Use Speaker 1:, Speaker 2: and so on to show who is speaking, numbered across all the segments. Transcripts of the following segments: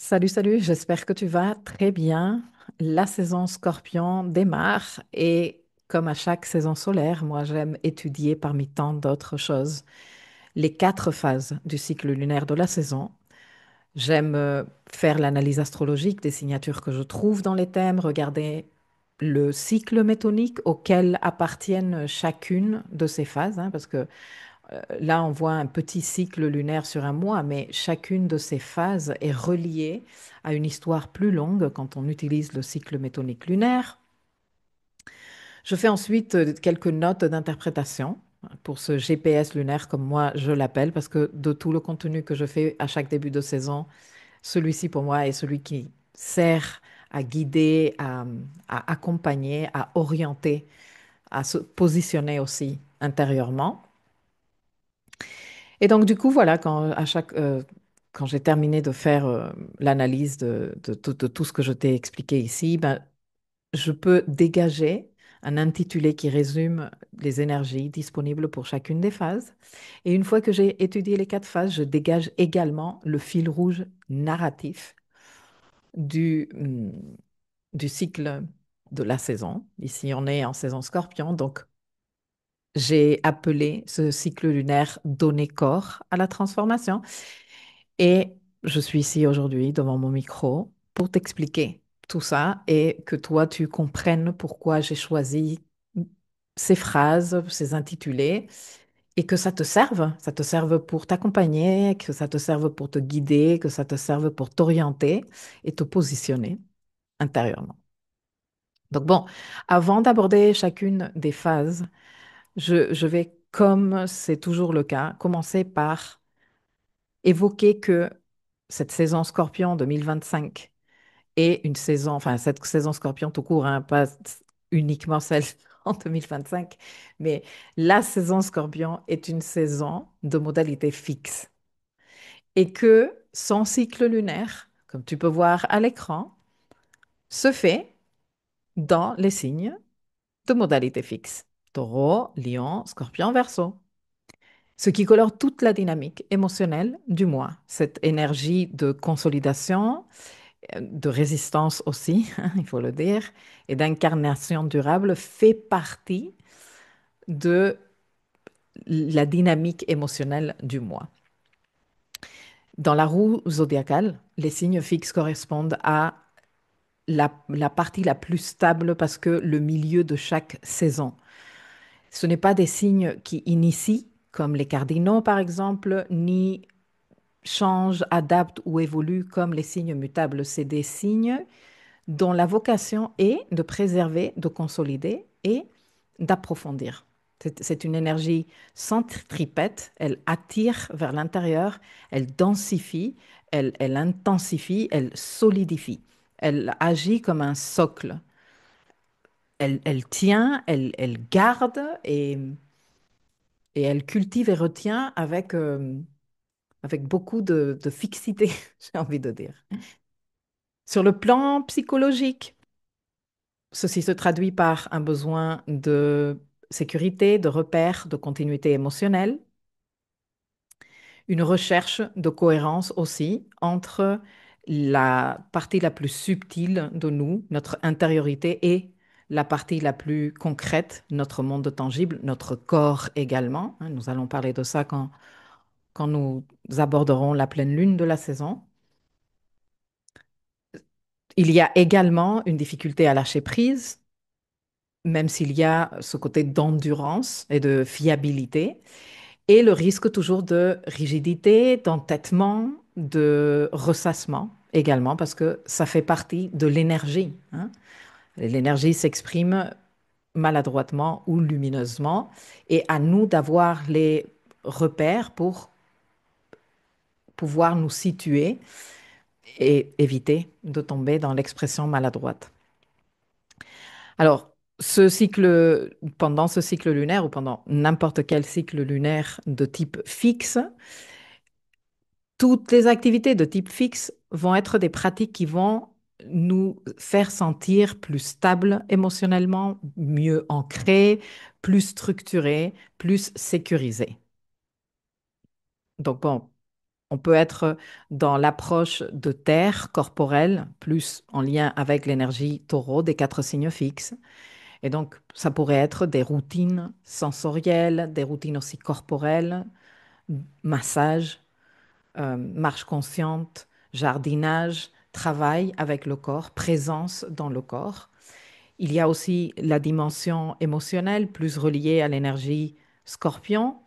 Speaker 1: Salut, salut, j'espère que tu vas très bien. La saison Scorpion démarre et comme à chaque saison solaire, moi j'aime étudier parmi tant d'autres choses les quatre phases du cycle lunaire de la saison. J'aime faire l'analyse astrologique des signatures que je trouve dans les thèmes, regarder le cycle métonique auquel appartiennent chacune de ces phases, hein, parce que là, on voit un petit cycle lunaire sur un mois, mais chacune de ces phases est reliée à une histoire plus longue quand on utilise le cycle métonique lunaire. Je fais ensuite quelques notes d'interprétation pour ce GPS lunaire, comme moi je l'appelle, parce que de tout le contenu que je fais à chaque début de saison, celui-ci pour moi est celui qui sert à guider, à accompagner, à orienter, à se positionner aussi intérieurement. Et donc, du coup, voilà, quand j'ai terminé de faire l'analyse de tout ce que je t'ai expliqué ici, ben, je peux dégager un intitulé qui résume les énergies disponibles pour chacune des phases. Et une fois que j'ai étudié les quatre phases, je dégage également le fil rouge narratif du, hum, du cycle de la saison. Ici, on est en saison Scorpion, donc j'ai appelé ce cycle lunaire donner corps à la transformation. Et je suis ici aujourd'hui devant mon micro pour t'expliquer tout ça et que toi, tu comprennes pourquoi j'ai choisi ces phrases, ces intitulés, et que ça te serve pour t'accompagner, que ça te serve pour te guider, que ça te serve pour t'orienter et te positionner intérieurement. Donc bon, avant d'aborder chacune des phases, je vais, comme c'est toujours le cas, commencer par évoquer que cette saison Scorpion 2025 est une saison, enfin cette saison Scorpion tout court, hein, pas uniquement celle en 2025, mais la saison Scorpion est une saison de modalité fixe et que son cycle lunaire, comme tu peux voir à l'écran, se fait dans les signes de modalité fixe. Taureau, Lion, Scorpion, Verseau. Ce qui colore toute la dynamique émotionnelle du mois. Cette énergie de consolidation, de résistance aussi, hein, il faut le dire, et d'incarnation durable fait partie de la dynamique émotionnelle du mois. Dans la roue zodiacale, les signes fixes correspondent à la partie la plus stable parce que le milieu de chaque saison. Ce n'est pas des signes qui initient, comme les cardinaux par exemple, ni changent, adaptent ou évoluent comme les signes mutables. C'est des signes dont la vocation est de préserver, de consolider et d'approfondir. C'est une énergie centripète, elle attire vers l'intérieur, elle densifie, elle intensifie, elle solidifie. Elle agit comme un socle. Elle tient, elle garde et elle cultive et retient avec beaucoup de fixité, j'ai envie de dire. Sur le plan psychologique, ceci se traduit par un besoin de sécurité, de repère, de continuité émotionnelle, une recherche de cohérence aussi entre la partie la plus subtile de nous, notre intériorité, et la partie la plus concrète, notre monde tangible, notre corps également, hein. Nous allons parler de ça quand nous aborderons la pleine lune de la saison. Il y a également une difficulté à lâcher prise, même s'il y a ce côté d'endurance et de fiabilité, et le risque toujours de rigidité, d'entêtement, de ressassement également, parce que ça fait partie de l'énergie, hein. L'énergie s'exprime maladroitement ou lumineusement, et à nous d'avoir les repères pour pouvoir nous situer et éviter de tomber dans l'expression maladroite. Alors, pendant ce cycle lunaire ou pendant n'importe quel cycle lunaire de type fixe, toutes les activités de type fixe vont être des pratiques qui vont nous faire sentir plus stables émotionnellement, mieux ancrés, plus structurés, plus sécurisés. Donc bon, On peut être dans l'approche de terre corporelle, plus en lien avec l'énergie taureau des quatre signes fixes. Et donc, ça pourrait être des routines sensorielles, des routines aussi corporelles, massage, marche consciente, jardinage, travail avec le corps, présence dans le corps. Il y a aussi la dimension émotionnelle, plus reliée à l'énergie scorpion,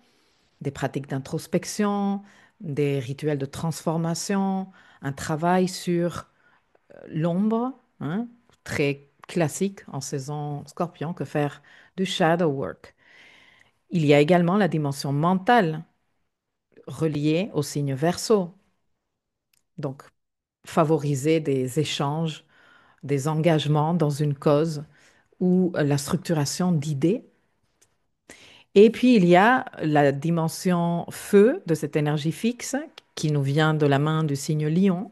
Speaker 1: des pratiques d'introspection, des rituels de transformation, un travail sur l'ombre, hein, très classique en saison scorpion, que faire du shadow work. Il y a également la dimension mentale reliée au signe Verseau, donc favoriser des échanges, des engagements dans une cause ou la structuration d'idées. Et puis il y a la dimension feu de cette énergie fixe qui nous vient de la main du signe Lion.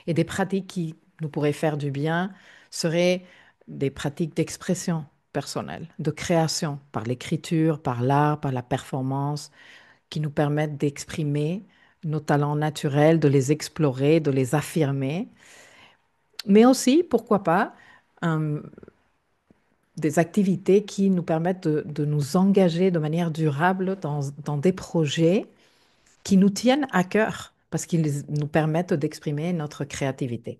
Speaker 1: Et des pratiques qui nous pourraient faire du bien seraient des pratiques d'expression personnelle, de création par l'écriture, par l'art, par la performance, qui nous permettent d'exprimer nos talents naturels, de les explorer, de les affirmer, mais aussi, pourquoi pas, euh, des activités qui nous permettent de nous engager de manière durable dans des projets qui nous tiennent à cœur, parce qu'ils nous permettent d'exprimer notre créativité.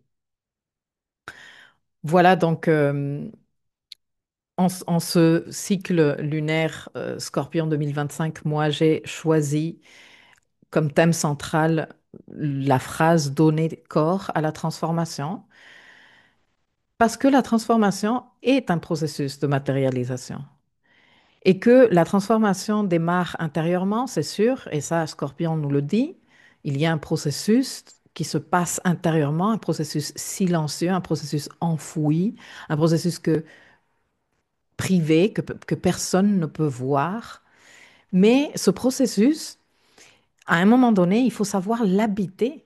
Speaker 1: Voilà donc en ce cycle lunaire Scorpion 2025, moi j'ai choisi comme thème central la phrase donner corps à la transformation, parce que la transformation est un processus de matérialisation. Et que la transformation démarre intérieurement, c'est sûr, et ça, Scorpion nous le dit, il y a un processus qui se passe intérieurement, un processus silencieux, un processus enfoui, un processus privé que personne ne peut voir. Mais ce processus, à un moment donné, il faut savoir l'habiter.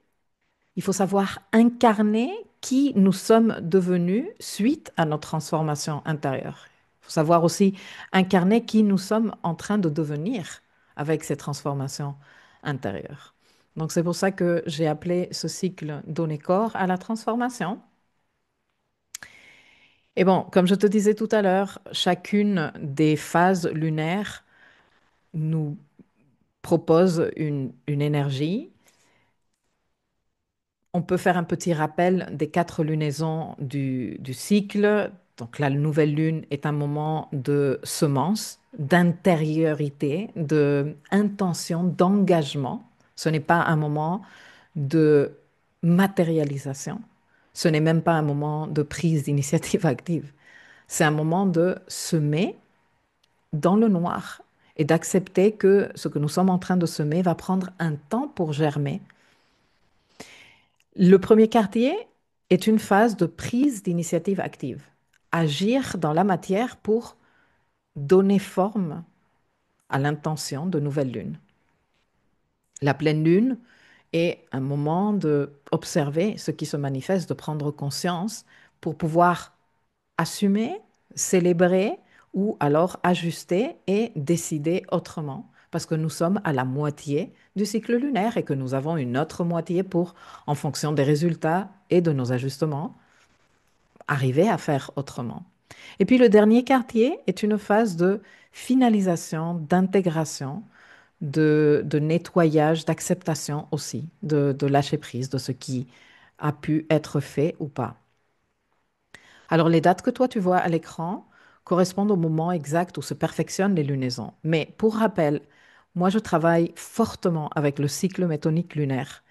Speaker 1: Il faut savoir incarner qui nous sommes devenus suite à notre transformation intérieure. Il faut savoir aussi incarner qui nous sommes en train de devenir avec ces transformations intérieures. Donc c'est pour ça que j'ai appelé ce cycle Donner corps à la transformation. Et bon, comme je te disais tout à l'heure, chacune des phases lunaires nous propose une énergie. On peut faire un petit rappel des quatre lunaisons du cycle. Donc la nouvelle lune est un moment de semence, d'intériorité, de intention, d'engagement. Ce n'est pas un moment de matérialisation. Ce n'est même pas un moment de prise d'initiative active. C'est un moment de semer dans le noir et d'accepter que ce que nous sommes en train de semer va prendre un temps pour germer. Le premier quartier est une phase de prise d'initiative active. Agir dans la matière pour donner forme à l'intention de nouvelle lune. La pleine lune est un moment de observer ce qui se manifeste, de prendre conscience pour pouvoir assumer, célébrer ou alors ajuster et décider autrement. Parce que nous sommes à la moitié du cycle lunaire et que nous avons une autre moitié pour, en fonction des résultats et de nos ajustements, arriver à faire autrement. Et puis le dernier quartier est une phase de finalisation, d'intégration, de nettoyage, d'acceptation aussi, de lâcher prise de ce qui a pu être fait ou pas. Alors, les dates que toi, tu vois à l'écran correspondent au moment exact où se perfectionnent les lunaisons. Mais pour rappel, moi, je travaille fortement avec le cycle métonique lunaire,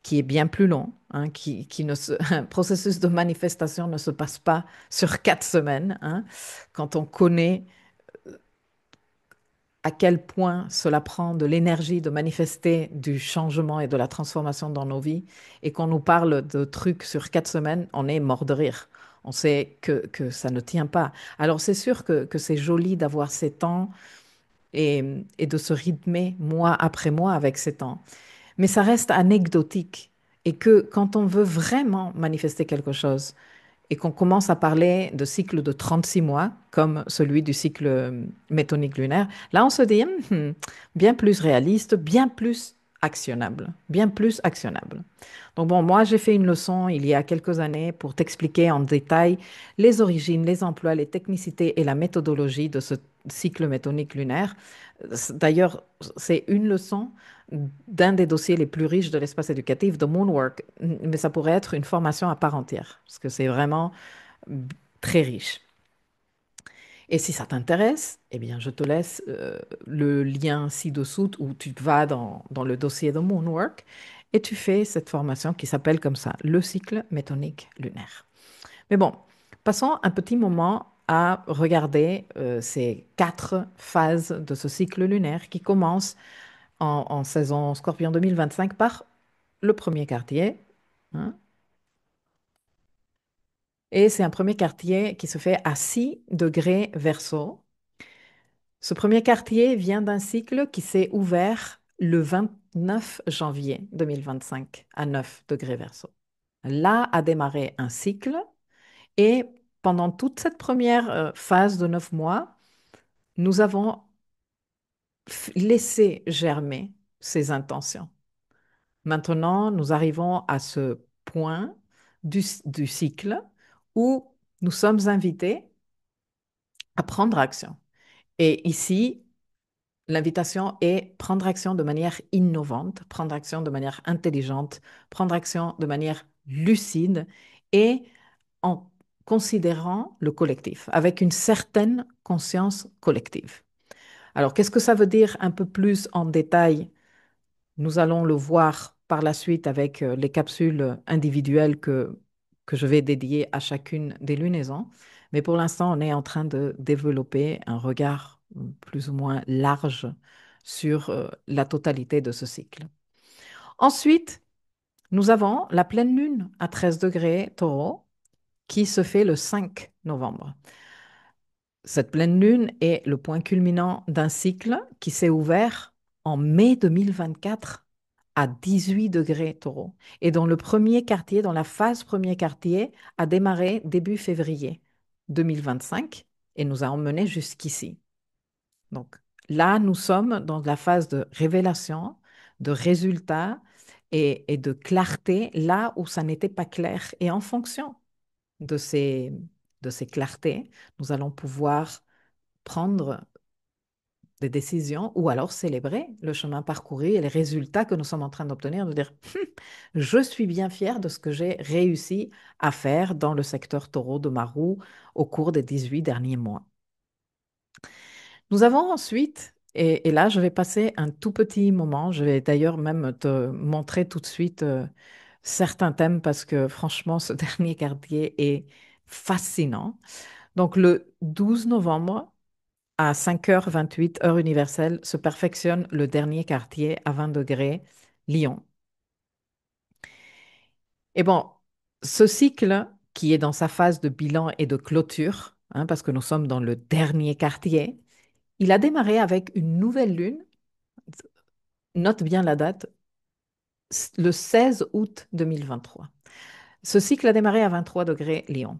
Speaker 1: qui est bien plus long, hein, qui ne se, un processus de manifestation ne se passe pas sur 4 semaines, hein. Quand on connaît à quel point cela prend de l'énergie de manifester du changement et de la transformation dans nos vies, et qu'on nous parle de trucs sur 4 semaines, on est mort de rire. On sait que ça ne tient pas. Alors c'est sûr que c'est joli d'avoir ces temps et de se rythmer mois après mois avec ces temps. Mais ça reste anecdotique. Et que quand on veut vraiment manifester quelque chose, et qu'on commence à parler de cycles de 36 mois, comme celui du cycle métonique lunaire, là on se dit bien plus réaliste, bien plus actionnable, bien plus actionnable. Donc bon, moi j'ai fait une leçon il y a quelques années pour t'expliquer en détail les origines, les emplois, les technicités et la méthodologie de ce cycle métonique lunaire. D'ailleurs, c'est une leçon d'un des dossiers les plus riches de l'espace éducatif, de Moonwork, mais ça pourrait être une formation à part entière, parce que c'est vraiment très riche. Et si ça t'intéresse, eh bien, je te laisse le lien ci-dessous où tu vas dans le dossier de Moonwork et tu fais cette formation qui s'appelle comme ça, le cycle métonique lunaire. Mais bon, passons un petit moment à regarder ces 4 phases de ce cycle lunaire qui commence en saison Scorpion 2025 par le premier quartier, hein. Et c'est un premier quartier qui se fait à 6 degrés Verseau. Ce premier quartier vient d'un cycle qui s'est ouvert le 29 janvier 2025 à 9 degrés Verseau. Là a démarré un cycle et pendant toute cette première phase de 9 mois, nous avons laissé germer ces intentions. Maintenant, nous arrivons à ce point du cycle où nous sommes invités à prendre action. Et ici, l'invitation est prendre action de manière innovante, prendre action de manière intelligente, prendre action de manière lucide et en considérant le collectif, avec une certaine conscience collective. Alors, qu'est-ce que ça veut dire un peu plus en détail? Nous allons le voir par la suite avec les capsules individuelles que je vais dédier à chacune des lunaisons. Mais pour l'instant, on est en train de développer un regard plus ou moins large sur la totalité de ce cycle. Ensuite, nous avons la pleine lune à 13 degrés taureau qui se fait le 5 novembre. Cette pleine lune est le point culminant d'un cycle qui s'est ouvert en mai 2024 à 18 degrés taureau et dont le premier quartier, dans la phase premier quartier, a démarré début février 2025 et nous a emmenés jusqu'ici. Donc là, nous sommes dans la phase de révélation, de résultats et de clarté, là où ça n'était pas clair. Et en fonction de ces clartés, nous allons pouvoir prendre des décisions ou alors célébrer le chemin parcouru et les résultats que nous sommes en train d'obtenir, de dire, je suis bien fier de ce que j'ai réussi à faire dans le secteur taureau de ma roue au cours des 18 derniers mois. Nous avons ensuite, et là je vais passer un tout petit moment, je vais d'ailleurs même te montrer tout de suite certains thèmes parce que franchement ce dernier quartier est fascinant. Donc le 12 novembre, à 5h28, heure universelle, se perfectionne le dernier quartier à 20 degrés, Lion. Et bon, ce cycle, qui est dans sa phase de bilan et de clôture, hein, parce que nous sommes dans le dernier quartier, il a démarré avec une nouvelle lune, note bien la date, le 16 août 2023. Ce cycle a démarré à 23 degrés Lion.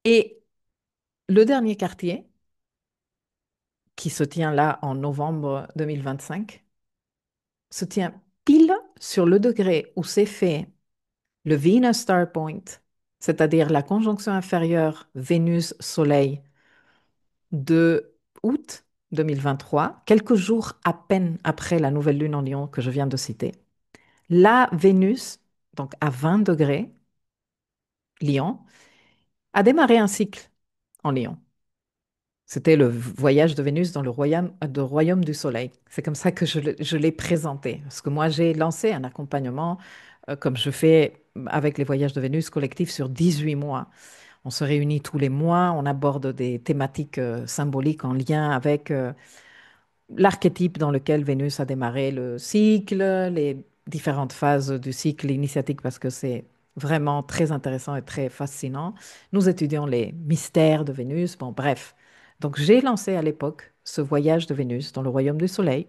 Speaker 1: Et le dernier quartier, qui se tient là en novembre 2025, se tient pile sur le degré où s'est fait le Venus Star Point, c'est-à-dire la conjonction inférieure Vénus-Soleil de août 2023, quelques jours à peine après la nouvelle lune en Lion que je viens de citer. La Vénus, donc à 20 degrés, Lion, a démarré un cycle en Lion. C'était le voyage de Vénus dans le royaume du Soleil. C'est comme ça que je l'ai présenté. Parce que moi, j'ai lancé un accompagnement, comme je fais avec les voyages de Vénus collectifs sur 18 mois. On se réunit tous les mois, on aborde des thématiques symboliques en lien avec l'archétype dans lequel Vénus a démarré le cycle, les différentes phases du cycle initiatique, parce que c'est vraiment très intéressant et très fascinant. Nous étudions les mystères de Vénus. Bon, bref. Donc, j'ai lancé à l'époque ce voyage de Vénus dans le royaume du Soleil.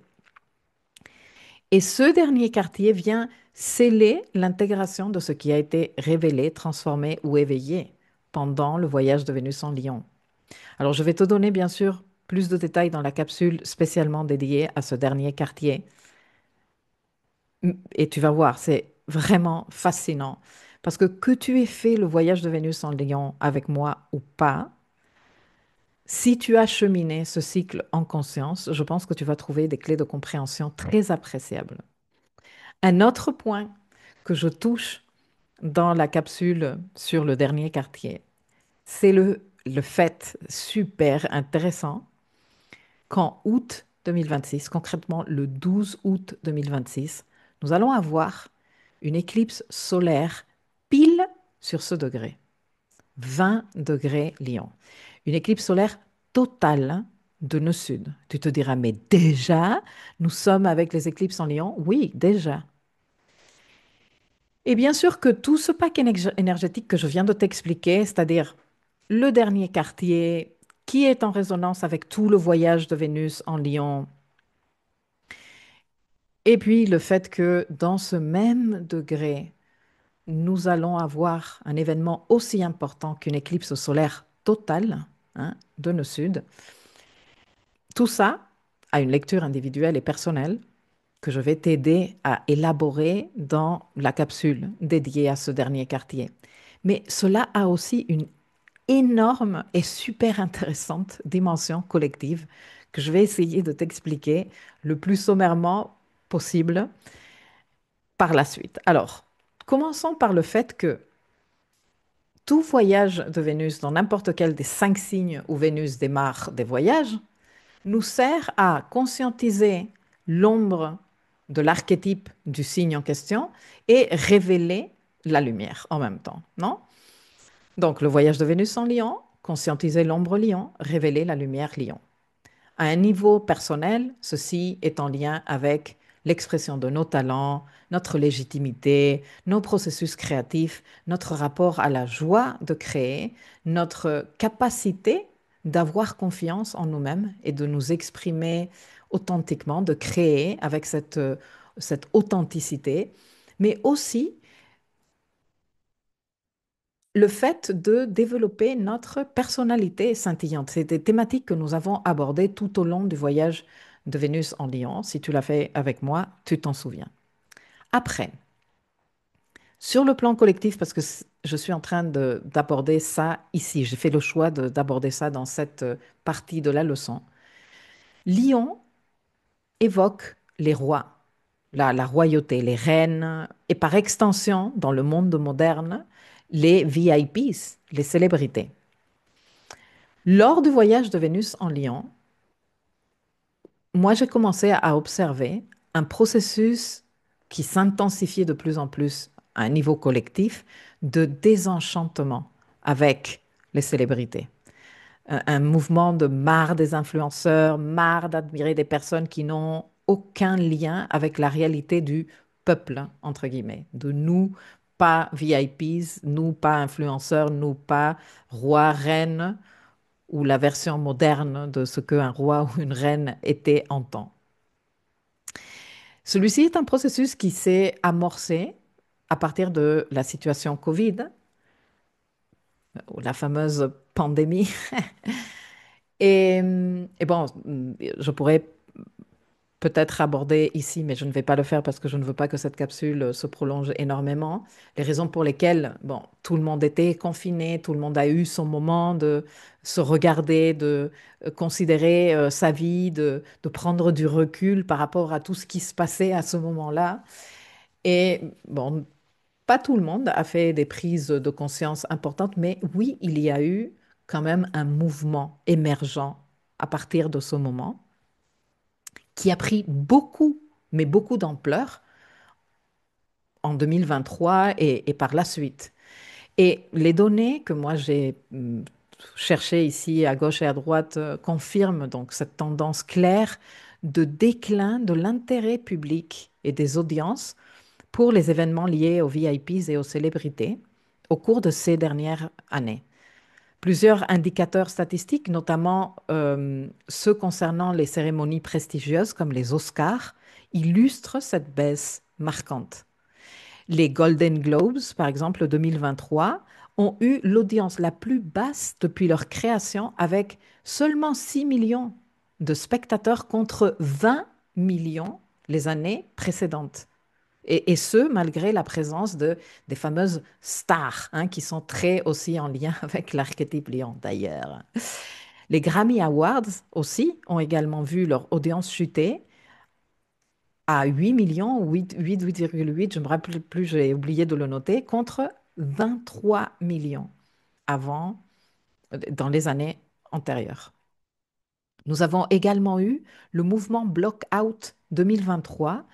Speaker 1: Et ce dernier quartier vient sceller l'intégration de ce qui a été révélé, transformé ou éveillé pendant le voyage de Vénus en Lion. Alors, je vais te donner bien sûr plus de détails dans la capsule spécialement dédiée à ce dernier quartier. Et tu vas voir, c'est vraiment fascinant. Parce que tu aies fait le voyage de Vénus en Lion avec moi ou pas, si tu as cheminé ce cycle en conscience, je pense que tu vas trouver des clés de compréhension très appréciables. Un autre point que je touche dans la capsule sur le dernier quartier, c'est le fait super intéressant qu'en août 2026, concrètement le 12 août 2026, nous allons avoir une éclipse solaire pile sur ce degré, 20 degrés Lion. Une éclipse solaire totale de nœud sud. Tu te diras, mais déjà, nous sommes avec les éclipses en Lion? Oui, déjà. Et bien sûr que tout ce pack énergétique que je viens de t'expliquer, c'est-à-dire le dernier quartier qui est en résonance avec tout le voyage de Vénus en Lion, et puis le fait que dans ce même degré, nous allons avoir un événement aussi important qu'une éclipse solaire totale, hein, de nœud sud, tout ça a une lecture individuelle et personnelle que je vais t'aider à élaborer dans la capsule dédiée à ce dernier quartier. Mais cela a aussi une énorme et super intéressante dimension collective que je vais essayer de t'expliquer le plus sommairement possible par la suite. Alors, commençons par le fait que tout voyage de Vénus dans n'importe quel des 5 signes où Vénus démarre des voyages nous sert à conscientiser l'ombre de l'archétype du signe en question et révéler la lumière en même temps, non? Donc, le voyage de Vénus en Lion, conscientiser l'ombre Lion, révéler la lumière Lion. À un niveau personnel, ceci est en lien avec l'expression de nos talents, notre légitimité, nos processus créatifs, notre rapport à la joie de créer, notre capacité d'avoir confiance en nous-mêmes et de nous exprimer authentiquement, de créer avec cette authenticité, mais aussi le fait de développer notre personnalité scintillante. C'est des thématiques que nous avons abordées tout au long du voyage de Vénus en Lion. Si tu l'as fait avec moi, tu t'en souviens. Après, sur le plan collectif, parce que je suis en train d'aborder ça ici, j'ai fait le choix d'aborder ça dans cette partie de la leçon. Lion évoque les rois, la royauté, les reines, et par extension, dans le monde moderne, les VIPs, les célébrités. Lors du voyage de Vénus en Lion, moi j'ai commencé à observer un processus qui s'intensifiait de plus en plus à un niveau collectif de désenchantement avec les célébrités. Un mouvement de marre des influenceurs, marre d'admirer des personnes qui n'ont aucun lien avec la réalité du peuple, entre guillemets, de nous, pas VIPs, nous, pas influenceurs, nous, pas rois, reines, ou la version moderne de ce qu'un roi ou une reine était en temps. Celui-ci est un processus qui s'est amorcé à partir de la situation Covid, ou la fameuse pandémie. Et bon, je pourrais peut-être aborder ici, mais je ne vais pas le faire parce que je ne veux pas que cette capsule se prolonge énormément. Les raisons pour lesquelles, bon, tout le monde était confiné, tout le monde a eu son moment de se regarder, de considérer sa vie, de prendre du recul par rapport à tout ce qui se passait à ce moment-là. Et bon, pas tout le monde a fait des prises de conscience importantes, mais oui, il y a eu quand même un mouvement émergent à partir de ce moment qui a pris beaucoup, mais beaucoup d'ampleur en 2023 et par la suite. Et les données que moi j'ai cherchées ici à gauche et à droite confirment donc cette tendance claire de déclin de l'intérêt public et des audiences pour les événements liés aux VIPs et aux célébrités au cours de ces dernières années. Plusieurs indicateurs statistiques, notamment ceux concernant les cérémonies prestigieuses comme les Oscars, illustrent cette baisse marquante. Les Golden Globes, par exemple, 2023, ont eu l'audience la plus basse depuis leur création avec seulement 6 millions de spectateurs contre 20 millions les années précédentes. Et ce, malgré la présence des fameuses stars, hein, qui sont très aussi en lien avec l'archétype lion d'ailleurs. Les Grammy Awards aussi ont également vu leur audience chuter à 8 millions, 8,8, je ne me rappelle plus, j'ai oublié de le noter, contre 23 millions avant, dans les années antérieures. Nous avons également eu le mouvement Blockout 2023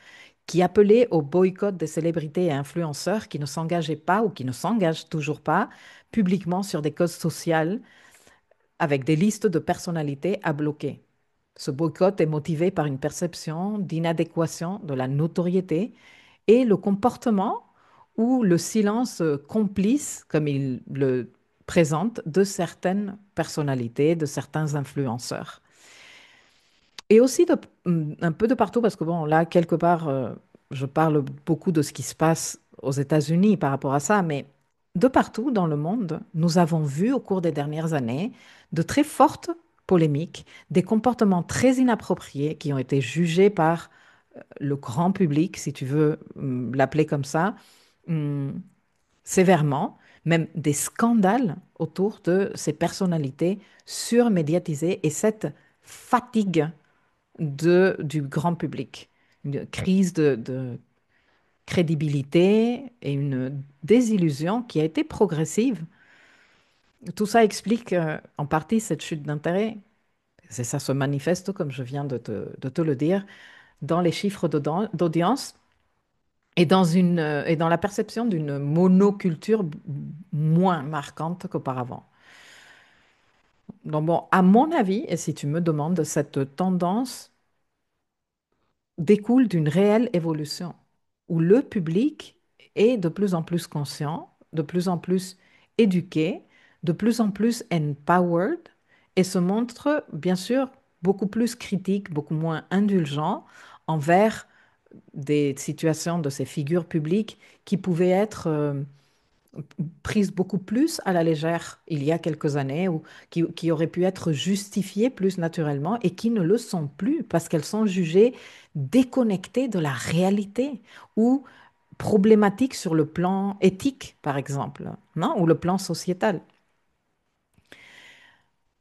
Speaker 1: qui appelait au boycott des célébrités et influenceurs qui ne s'engageaient pas ou qui ne s'engagent toujours pas publiquement sur des causes sociales avec des listes de personnalités à bloquer. Ce boycott est motivé par une perception d'inadéquation de la notoriété et le comportement ou le silence complice, comme il le présente, de certaines personnalités, de certains influenceurs. Et aussi un peu de partout, parce que bon, là, quelque part, je parle beaucoup de ce qui se passe aux États-Unis par rapport à ça, mais de partout dans le monde, nous avons vu au cours des dernières années de très fortes polémiques, des comportements très inappropriés qui ont été jugés par le grand public, si tu veux l'appeler comme ça, hum, sévèrement, même des scandales autour de ces personnalités surmédiatisées et cette fatigue du grand public. Une crise de crédibilité et une désillusion qui a été progressive. Tout ça explique en partie cette chute d'intérêt. Ça se manifeste, comme je viens de te le dire, dans les chiffres d'audience et et dans la perception d'une monoculture moins marquante qu'auparavant. Donc bon, à mon avis, et si tu me demandes, cette tendance découle d'une réelle évolution où le public est de plus en plus conscient, de plus en plus éduqué, de plus en plus empowered et se montre bien sûr beaucoup plus critique, beaucoup moins indulgent envers des situations de ces figures publiques qui pouvaient être prises beaucoup plus à la légère il y a quelques années ou qui auraient pu être justifiées plus naturellement et qui ne le sont plus parce qu'elles sont jugées déconnectées de la réalité ou problématiques sur le plan éthique, par exemple, non? Ou le plan sociétal.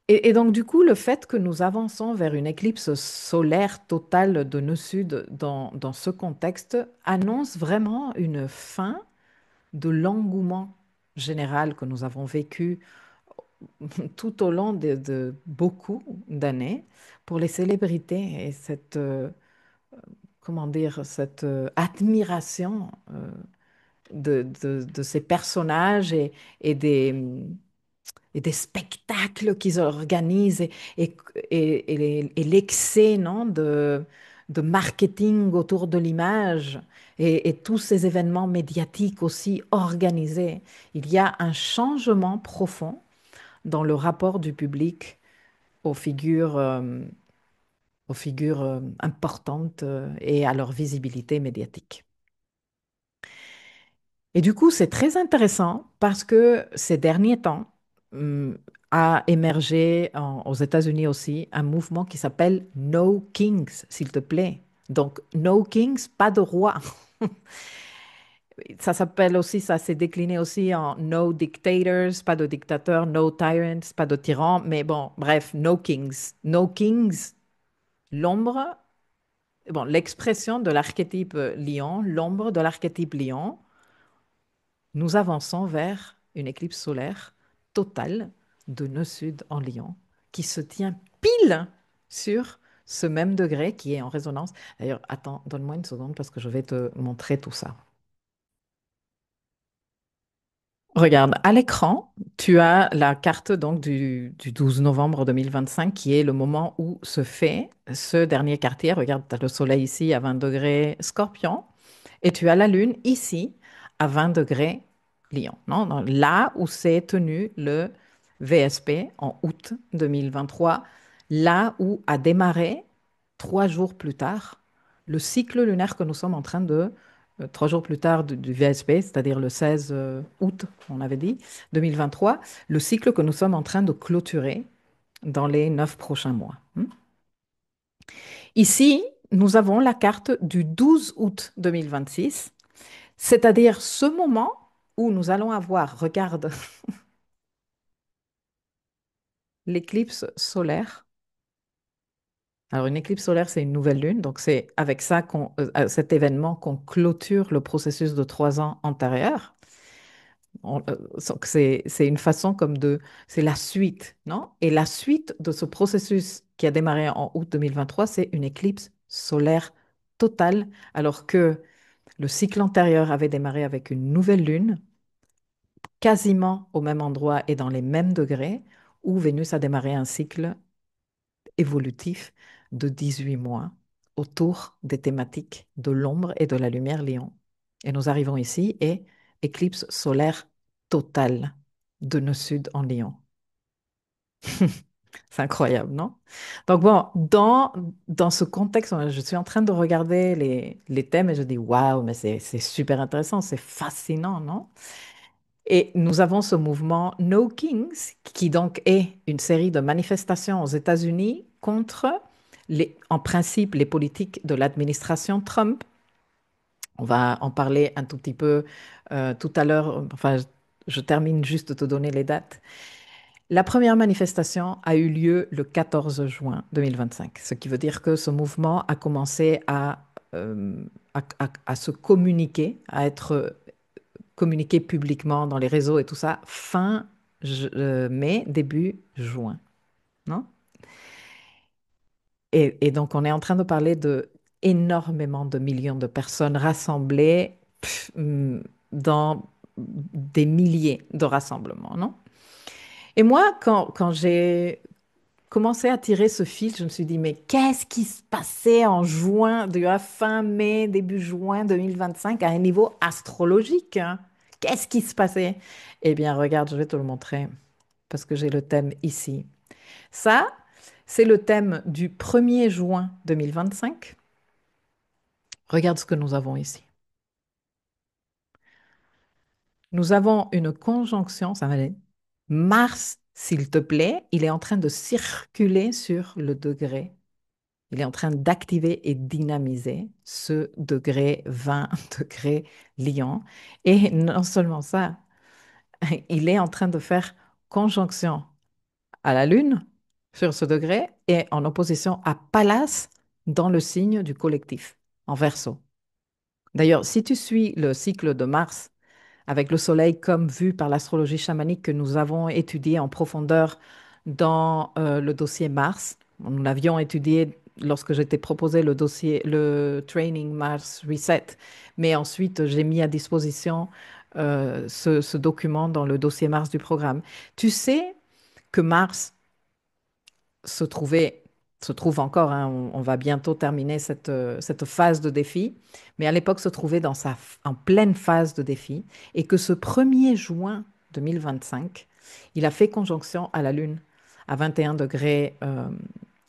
Speaker 1: Et donc, du coup, le fait que nous avançons vers une éclipse solaire totale de nœud sud dans ce contexte annonce vraiment une fin de l'engouement général que nous avons vécu tout au long de beaucoup d'années pour les célébrités et cette, comment dire, cette admiration de ces personnages et et des spectacles qu'ils organisent et, et l'excès, non, de marketing autour de l'image et tous ces événements médiatiques aussi organisés. Il y a un changement profond dans le rapport du public aux aux figures importantes et à leur visibilité médiatique. Et du coup, c'est très intéressant parce que ces derniers temps, a émergé aux États-Unis aussi un mouvement qui s'appelle No Kings, s'il te plaît. Donc, No Kings, pas de roi. Ça s'appelle aussi, ça s'est décliné aussi en No Dictators, pas de dictateurs, No Tyrants, pas de tyrans, mais bon, bref, No Kings. No Kings, l'ombre, bon, l'expression de l'archétype lion, l'ombre de l'archétype lion, nous avançons vers une éclipse solaire totale de nœud sud en Lion qui se tient pile sur ce même degré qui est en résonance. D'ailleurs, attends, donne-moi une seconde parce que je vais te montrer tout ça. Regarde, à l'écran, tu as la carte donc du 12 novembre 2025 qui est le moment où se fait ce dernier quartier. Regarde, tu as le soleil ici à 20 degrés Scorpion et tu as la lune ici à 20 degrés Lion. Non? Là où s'est tenu le VSP en août 2023, là où a démarré 3 jours plus tard le cycle lunaire que nous sommes en train de 3 jours plus tard du VSP, c'est-à-dire le 16 août, on avait dit, 2023, le cycle que nous sommes en train de clôturer dans les 9 prochains mois. Ici, nous avons la carte du 12 août 2026 C'est-à-dire ce moment où nous allons avoir, regarde, l'éclipse solaire. Alors, une éclipse solaire, c'est une nouvelle lune. Donc, c'est avec ça cet événement qu'on clôture le processus de 3 ans antérieur. Donc, c'est une façon comme de... C'est la suite, non? Et la suite de ce processus qui a démarré en août 2023, c'est une éclipse solaire totale, alors que le cycle antérieur avait démarré avec une nouvelle lune, quasiment au même endroit et dans les mêmes degrés, où Vénus a démarré un cycle évolutif de 18 mois autour des thématiques de l'ombre et de la lumière Lion. Et nous arrivons ici et éclipse solaire totale de nœud sud en Lion. C'est incroyable, non? Donc bon, dans ce contexte, je suis en train de regarder les thèmes et je dis, waouh, mais c'est super intéressant, c'est fascinant, non? Et nous avons ce mouvement No Kings, qui donc est une série de manifestations aux États-Unis contre, en principe, les politiques de l'administration Trump. On va en parler un tout petit peu tout à l'heure. Enfin, je termine juste de te donner les dates. La première manifestation a eu lieu le 14 juin 2025, ce qui veut dire que ce mouvement a commencé à se communiquer, à être communiquer publiquement dans les réseaux et tout ça fin mai, début juin, non? Et donc, on est en train de parler de énormément de millions de personnes rassemblées dans des milliers de rassemblements, non? Et moi, quand j'ai commencé à tirer ce fil, je me suis dit, mais qu'est-ce qui se passait en juin, de la fin mai, début juin 2025 à un niveau astrologique, hein? Qu'est-ce qui se passait? Eh bien, regarde, je vais te le montrer parce que j'ai le thème ici. Ça, c'est le thème du 1er juin 2025. Regarde ce que nous avons ici. Nous avons une conjonction, ça va aller. Mars, s'il te plaît, il est en train de circuler sur le degré. Il est en train d'activer et dynamiser ce degré 20 degrés Lion. Et non seulement ça, il est en train de faire conjonction à la Lune sur ce degré et en opposition à Pallas dans le signe du collectif, en Verseau. D'ailleurs, si tu suis le cycle de Mars avec le Soleil comme vu par l'astrologie chamanique que nous avons étudié en profondeur dans le dossier Mars, nous l'avions étudié lorsque j'étais proposé le dossier, le Training Mars Reset, mais ensuite j'ai mis à disposition ce document dans le dossier Mars du programme. Tu sais que Mars se trouvait, se trouve encore, hein, on va bientôt terminer cette phase de défi, mais à l'époque se trouvait en pleine phase de défi, et que ce 1er juin 2025, il a fait conjonction à la Lune à 21 degrés,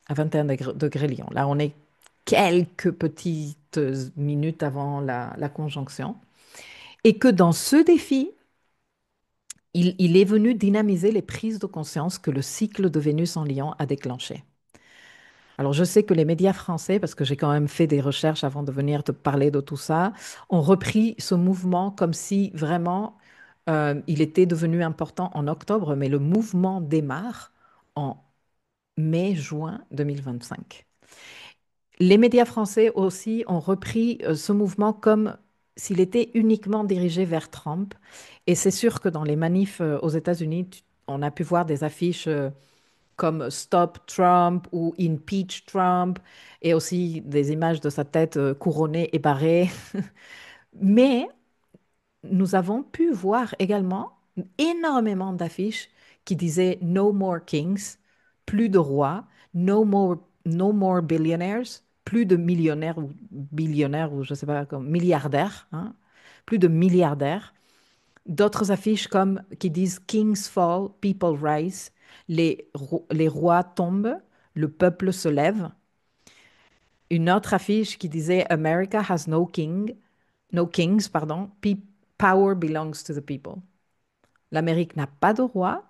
Speaker 1: degrés Lion. Là, on est quelques petites minutes avant la conjonction, et que dans ce défi, il est venu dynamiser les prises de conscience que le cycle de Vénus en Lion a déclenchées. Alors, je sais que les médias français, parce que j'ai quand même fait des recherches avant de venir te parler de tout ça, ont repris ce mouvement comme si vraiment il était devenu important en octobre, mais le mouvement démarre en mai-juin 2025. Les médias français aussi ont repris ce mouvement comme s'il était uniquement dirigé vers Trump. Et c'est sûr que dans les manifs aux États-Unis, on a pu voir des affiches comme Stop Trump ou Impeach Trump, et aussi des images de sa tête couronnée et barrée. Mais nous avons pu voir également énormément d'affiches qui disaient No more kings, plus de rois, no more billionaires, plus de millionnaires ou billionnaires ou je sais pas, comme milliardaires, hein, plus de milliardaires. D'autres affiches comme qui disent Kings fall, people rise, les rois tombent, le peuple se lève. Une autre affiche qui disait America has no kings, pardon, power belongs to the people. L'Amérique n'a pas de roi,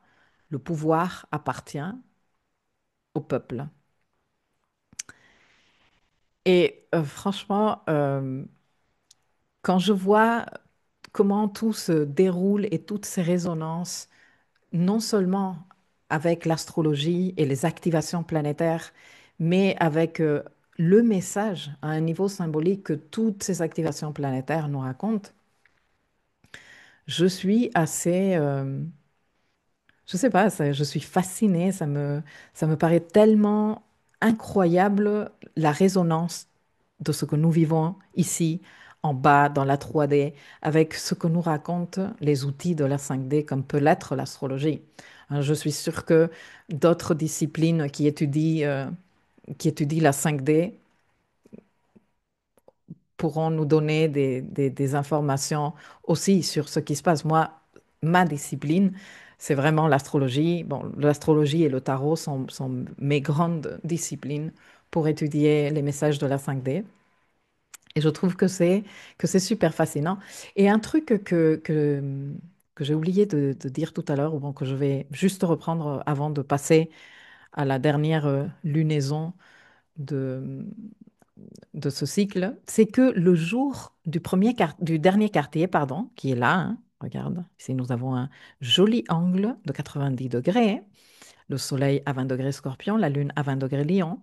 Speaker 1: le pouvoir appartient au peuple. Et franchement, quand je vois comment tout se déroule et toutes ces résonances, non seulement avec l'astrologie et les activations planétaires, mais avec le message à un niveau symbolique que toutes ces activations planétaires nous racontent, je suis assez, je sais pas, je suis fascinée, ça me paraît tellement incroyable la résonance de ce que nous vivons ici, en bas, dans la 3D, avec ce que nous racontent les outils de la 5D, comme peut l'être l'astrologie. Hein, je suis sûre que d'autres disciplines qui étudient la 5D pourront nous donner des informations aussi sur ce qui se passe. Moi, ma discipline, c'est vraiment l'astrologie. Bon, l'astrologie et le tarot sont mes grandes disciplines pour étudier les messages de la 5D. Et je trouve que c'est super fascinant. Et un truc que j'ai oublié de dire tout à l'heure, ou bon, que je vais juste reprendre avant de passer à la dernière lunaison de, de ce cycle, c'est que le jour du dernier quartier, pardon, qui est là, hein, regarde, ici nous avons un joli angle de 90 degrés, le Soleil à 20 degrés Scorpion, la Lune à 20 degrés Lion,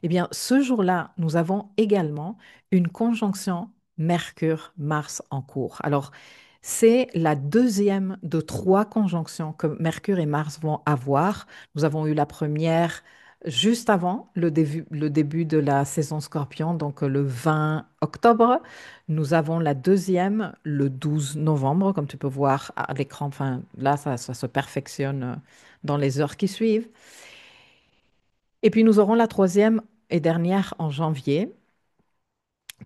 Speaker 1: eh bien, ce jour-là, nous avons également une conjonction Mercure-Mars en cours. Alors, c'est la deuxième de trois conjonctions que Mercure et Mars vont avoir. Nous avons eu la première juste avant le début de la saison Scorpion, donc le 20 octobre. Nous avons la deuxième le 12 novembre, comme tu peux voir à l'écran. Enfin, là, ça se perfectionne dans les heures qui suivent. Et puis nous aurons la troisième et dernière en janvier.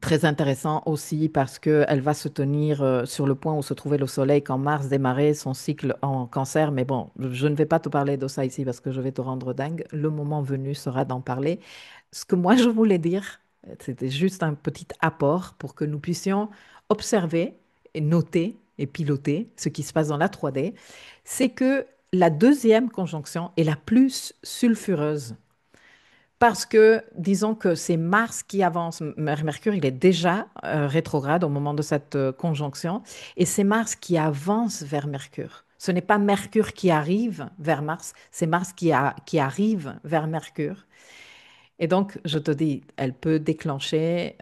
Speaker 1: Très intéressant aussi parce qu'elle va se tenir sur le point où se trouvait le Soleil quand Mars démarrait son cycle en Cancer. Mais bon, je ne vais pas te parler de ça ici parce que je vais te rendre dingue. Le moment venu sera d'en parler. Ce que moi je voulais dire, c'était juste un petit apport pour que nous puissions observer et noter et piloter ce qui se passe dans la 3D. C'est que la deuxième conjonction est la plus sulfureuse parce que, disons que c'est Mars qui avance. Mercure, il est déjà rétrograde au moment de cette conjonction. Et c'est Mars qui avance vers Mercure. Ce n'est pas Mercure qui arrive vers Mars, c'est Mars qui arrive vers Mercure. Et donc, je te dis, elle peut déclencher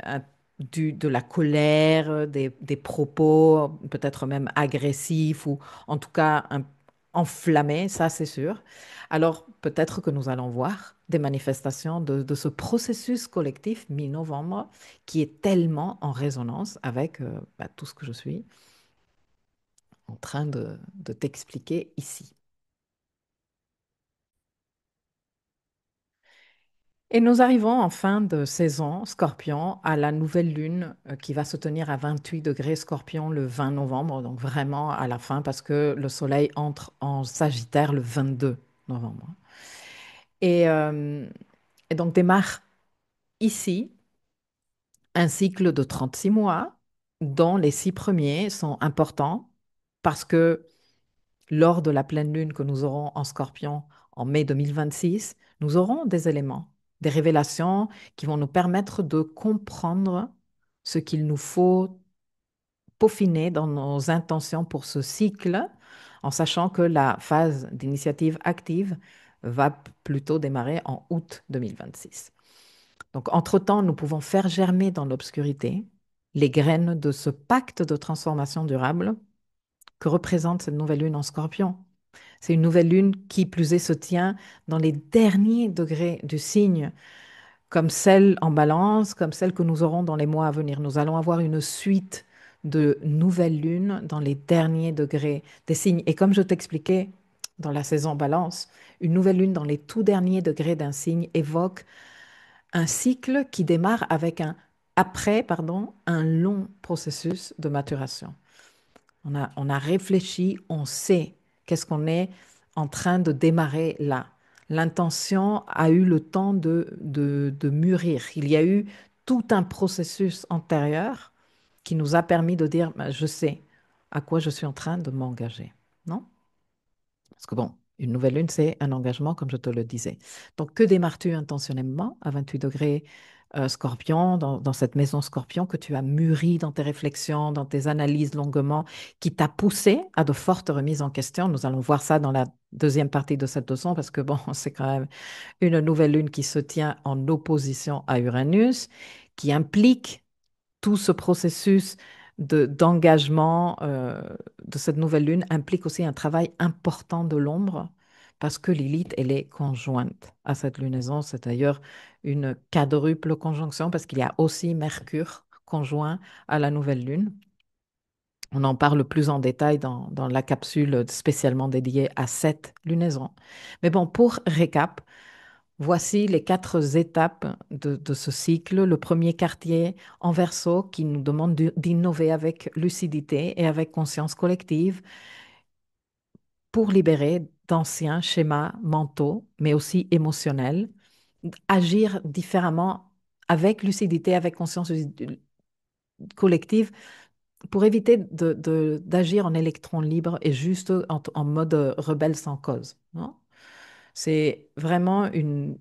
Speaker 1: de la colère, des propos peut-être même agressifs ou en tout cas enflammés, ça c'est sûr. Alors, peut-être que nous allons voir des manifestations de ce processus collectif mi-novembre qui est tellement en résonance avec tout ce que je suis en train de t'expliquer ici. Et nous arrivons en fin de saison Scorpion à la nouvelle lune qui va se tenir à 28 degrés Scorpion le 20 novembre, donc vraiment à la fin parce que le Soleil entre en Sagittaire le 22 novembre. Et, euh, et donc démarre ici un cycle de 36 mois dont les 6 premiers sont importants parce que lors de la pleine lune que nous aurons en Scorpion en mai 2026, nous aurons des éléments, des révélations qui vont nous permettre de comprendre ce qu'il nous faut peaufiner dans nos intentions pour ce cycle, en sachant que la phase d'initiative active va plutôt démarrer en août 2026. Donc, entre-temps, nous pouvons faire germer dans l'obscurité les graines de ce pacte de transformation durable que représente cette nouvelle lune en Scorpion. C'est une nouvelle lune qui, plus est, se tient dans les derniers degrés du signe, comme celle en balance, comme celle que nous aurons dans les mois à venir. Nous allons avoir une suite de nouvelles lunes dans les derniers degrés des signes. Et comme je t'expliquais dans la saison balance, une nouvelle lune dans les tout derniers degrés d'un signe évoque un cycle qui démarre avec pardon, un long processus de maturation. On a réfléchi, on sait qu'est-ce qu'on est en train de démarrer là. L'intention a eu le temps de mûrir. Il y a eu tout un processus antérieur qui nous a permis de dire, ben, je sais à quoi je suis en train de m'engager. Non? Parce que bon, une nouvelle lune, c'est un engagement, comme je te le disais. Donc, que démarres-tu intentionnellement à 28 degrés Scorpion, dans cette maison Scorpion que tu as mûri dans tes réflexions, dans tes analyses longuement, qui t'a poussé à de fortes remises en question. Nous allons voir ça dans la deuxième partie de cette leçon parce que bon, c'est quand même une nouvelle lune qui se tient en opposition à Uranus, qui implique tout ce processus d'engagement de cette nouvelle lune implique aussi un travail important de l'ombre parce que Lilith, elle est conjointe à cette lunaison. C'est d'ailleurs une quadruple conjonction parce qu'il y a aussi Mercure conjoint à la nouvelle lune. On en parle plus en détail dans la capsule spécialement dédiée à cette lunaison. Mais bon, pour récap, voici les quatre étapes de ce cycle. Le premier quartier en verso qui nous demande d'innover avec lucidité et avec conscience collective pour libérer d'anciens schémas mentaux, mais aussi émotionnels, agir différemment avec lucidité, avec conscience collective pour éviter d'agir en électron libre et juste en mode rebelle sans cause, non? C'est vraiment une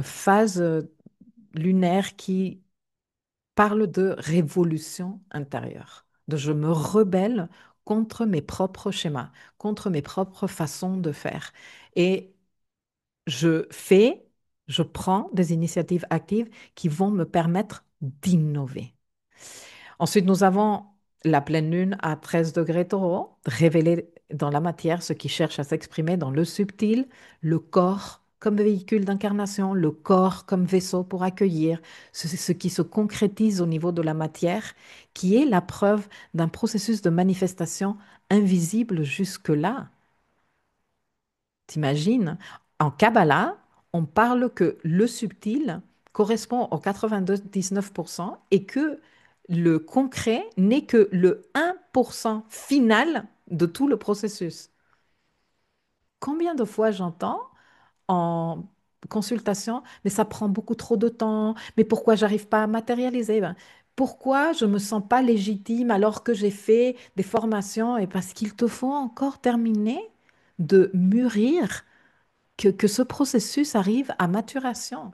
Speaker 1: phase lunaire qui parle de révolution intérieure, de je me rebelle contre mes propres schémas, contre mes propres façons de faire. Et je fais, je prends des initiatives actives qui vont me permettre d'innover. Ensuite, nous avons la pleine lune à 13 degrés taureau, révéler dans la matière ce qui cherche à s'exprimer dans le subtil, le corps comme véhicule d'incarnation, le corps comme vaisseau pour accueillir, ce qui se concrétise au niveau de la matière, qui est la preuve d'un processus de manifestation invisible jusque-là. T'imagines? En Kabbalah, on parle que le subtil correspond au 99% et que le concret n'est que le 1% final de tout le processus. Combien de fois j'entends en consultation, mais ça prend beaucoup trop de temps, mais pourquoi j'arrive pas à matérialiser? Ben, pourquoi je me sens pas légitime alors que j'ai fait des formations? Et parce qu'il te faut encore terminer de mûrir que ce processus arrive à maturation.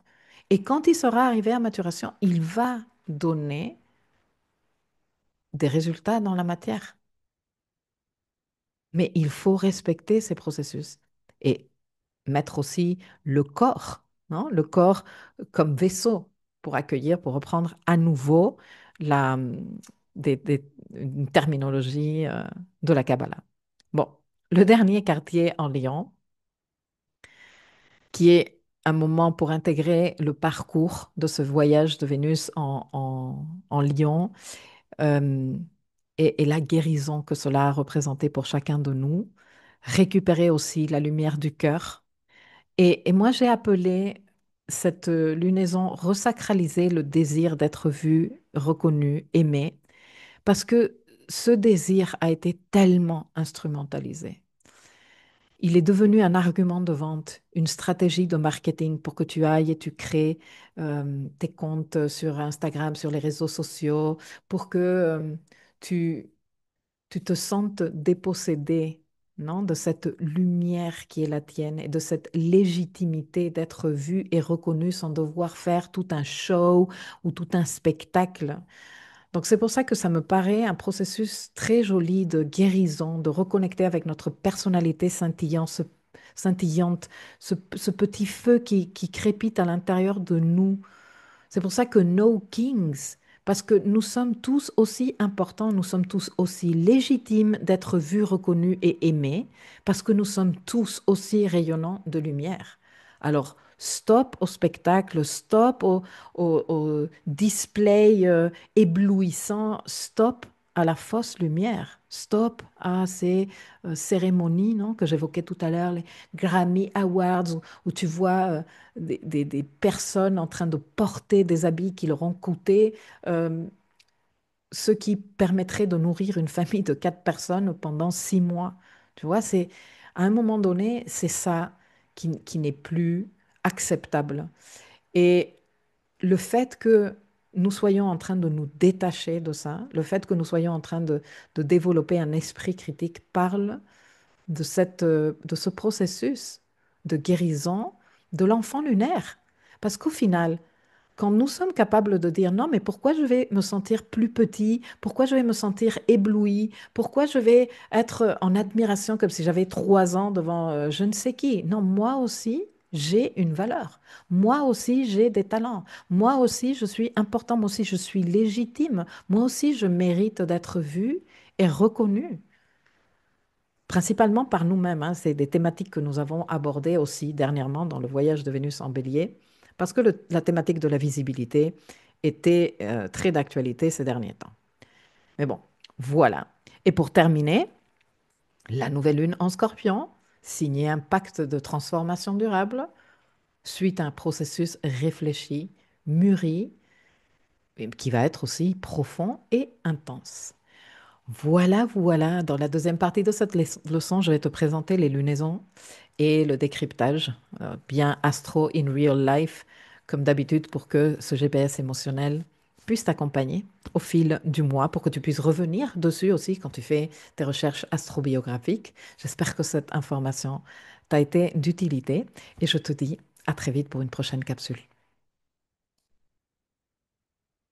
Speaker 1: Et quand il sera arrivé à maturation, il va donner des résultats dans la matière. Mais il faut respecter ces processus et mettre aussi le corps, non? Le corps comme vaisseau pour accueillir, pour reprendre à nouveau la, une terminologie de la Kabbalah. Bon, le dernier quartier en Lion, qui est un moment pour intégrer le parcours de ce voyage de Vénus en Lion euh, et la guérison que cela a représenté pour chacun de nous. Récupérer aussi la lumière du cœur. Et moi, j'ai appelé cette lunaison resacraliser le désir d'être vu, reconnu, aimé, parce que ce désir a été tellement instrumentalisé. Il est devenu un argument de vente, une stratégie de marketing pour que tu ailles et tu crées tes comptes sur Instagram, sur les réseaux sociaux, pour que tu, tu te sentes dépossédé, non, de cette lumière qui est la tienne et de cette légitimité d'être vu et reconnu sans devoir faire tout un show ou tout un spectacle. Donc c'est pour ça que ça me paraît un processus très joli de guérison, de reconnecter avec notre personnalité scintillante, ce petit feu qui crépite à l'intérieur de nous. C'est pour ça que No Kings, parce que nous sommes tous aussi importants, nous sommes tous aussi légitimes d'être vus, reconnus et aimés, parce que nous sommes tous aussi rayonnants de lumière. Alors, stop au spectacle, stop au display éblouissant, stop à la fausse lumière, stop à ces cérémonies, non, que j'évoquais tout à l'heure, les Grammy Awards, où tu vois des personnes en train de porter des habits qui leur ont coûté euh, ce qui permettrait de nourrir une famille de 4 personnes pendant 6 mois. Tu vois, c'est à un moment donné, c'est ça qui n'est plus acceptable. Et le fait que nous soyons en train de nous détacher de ça, le fait que nous soyons en train de développer un esprit critique parle de ce processus de guérison de l'enfant lunaire. Parce qu'au final, quand nous sommes capables de dire non, mais pourquoi je vais me sentir plus petit? Pourquoi je vais me sentir ébloui? Pourquoi je vais être en admiration comme si j'avais 3 ans devant je ne sais qui? Non, moi aussi, j'ai une valeur. Moi aussi, j'ai des talents. Moi aussi, je suis important. Moi aussi, je suis légitime. Moi aussi, je mérite d'être vu et reconnu. Principalement par nous-mêmes, hein. C'est des thématiques que nous avons abordées aussi dernièrement dans le voyage de Vénus en Bélier, parce que la thématique de la visibilité était très d'actualité ces derniers temps. Mais bon, voilà. Et pour terminer, la nouvelle lune en Scorpion, signer un pacte de transformation durable suite à un processus réfléchi, mûri, et qui va être aussi profond et intense. Voilà, voilà. Dans la deuxième partie de cette leçon, je vais te présenter les lunaisons et le décryptage, bien astro in real life, comme d'habitude, pour que ce GPS émotionnel puisse t'accompagner au fil du mois, pour que tu puisses revenir dessus aussi quand tu fais tes recherches astrobiographiques. J'espère que cette information t'a été d'utilité et je te dis à très vite pour une prochaine capsule.